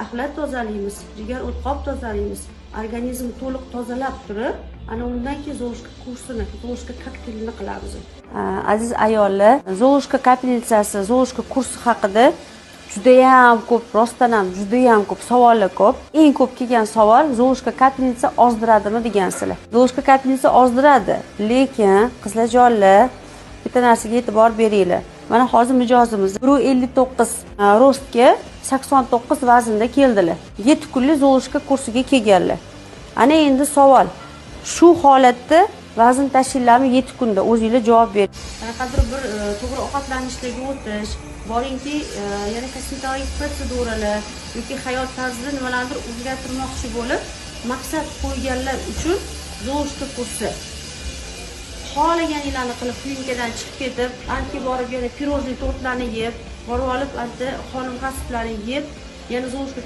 Axlat tozalaymiz, jigar o'tqoq tozalaymiz. Organizm to'liq tozalab turib, ana undan keyin Zolushka kursini, Zolushka kokteylini qilamiz. Aziz ayollar, Zolushka kapelitsasi, Zolushka kursi haqida judayam ko'p, rostdan ham judayam ko'p savollar ko'p. Eng ko'p kelgan savol Zolushka kapelitsa ozdiradimi degansizlar. Zolushka kapelitsa ozdiradi, lekin qizlarjonlar bitta narsaga e'tibor beringlar. Mana hozir mijozimiz 159 rostga 89 vaznda keldilar. 7 kunlik Zolushka kursiga kelganlar. Ana endi savol, shu holatda vazn tashillarmi 7 kunda? O'zingizlar javob bering. Qanaqadir bir to'g'ri ovqatlanishlarga o'tish, boringki, yana kosmetik protseduralar yoki hayot tarzida nimalardir o'zgartirmoqchi bo'lib, maqsad qo'yganlar uchun Zolushka kursi. Xohlaganinglarni qilib klinikadan chiqib ketib, anki borib yana pirojli tortlarni yeb, borib olib anti xonim xasiblarni yeb, yana Zolushka